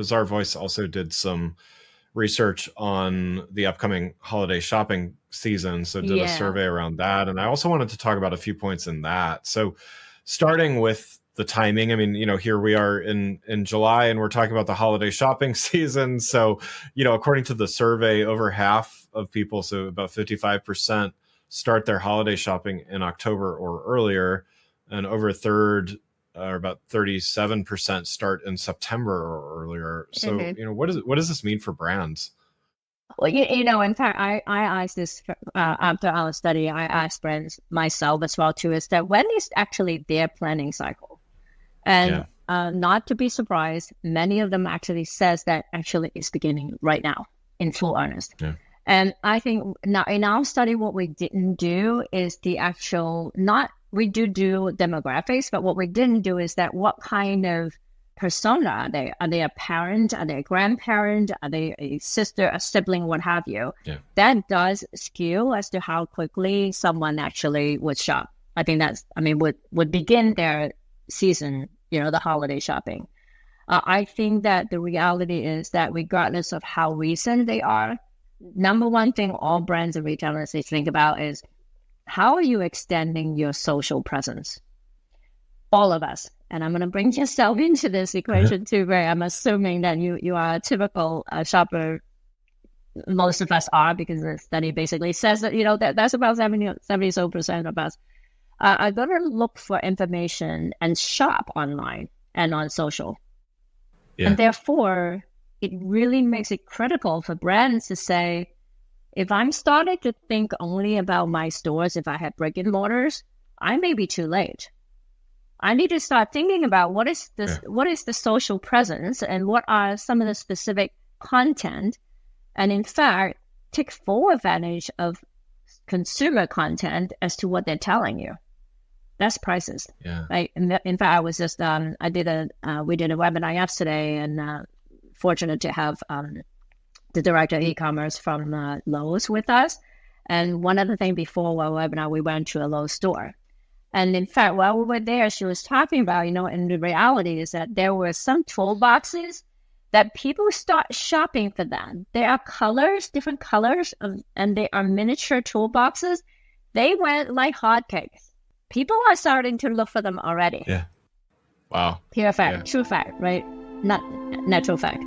Bazaarvoice also did some research on the upcoming holiday shopping season. So did a Yeah. survey around that. And I also wanted to talk about a few points in that. So starting with the timing, I mean, here we are in July and we're talking about the holiday shopping season. So, according to the survey, over half of people, so about 55%, start their holiday shopping in October or earlier. And over a third, or about 37%, start in September or earlier. So, what does this mean for brands? Well, in fact, I asked this after our study. I asked brands myself as well too. Is that when is actually their planning cycle? And not to be surprised, many of them actually says that actually it's beginning right now in full earnest. Yeah. And I think now in our study, what we didn't do is the actual we do demographics, but what we didn't do is that what kind of persona are they? Are they a parent? Are they a grandparent? Are they a sister, a sibling, what have you? Yeah. That does skew as to how quickly someone actually would shop. I think would begin their season, the holiday shopping. I think that the reality is that regardless of how recent they are, number one thing all brands and retailers need to think about is how are you extending your social presence? All of us. And I'm going to bring yourself into this equation too, Ray. I'm assuming that you are a typical shopper. Most of us are, because the study basically says that, that's about 70% of us are going to look for information and shop online and on social. Yeah. And therefore, it really makes it critical for brands to say, if I'm starting to think only about my stores, if I have brick and mortars, I may be too late. I need to start thinking about what is the social presence and what are some of the specific content, and in fact, take full advantage of consumer content as to what they're telling you. That's prices. Yeah. Right. In fact, I was just we did a webinar yesterday, and fortunate to have the director of e-commerce from Lowe's with us. And one other thing before our webinar, we went to a Lowe's store. And in fact, while we were there, she was talking about, and the reality is that there were some toolboxes that people start shopping for them. There are different colors, and they are miniature toolboxes. They went like hotcakes. People are starting to look for them already. Yeah. Wow. Pure fact, true fact, right? Not natural fact.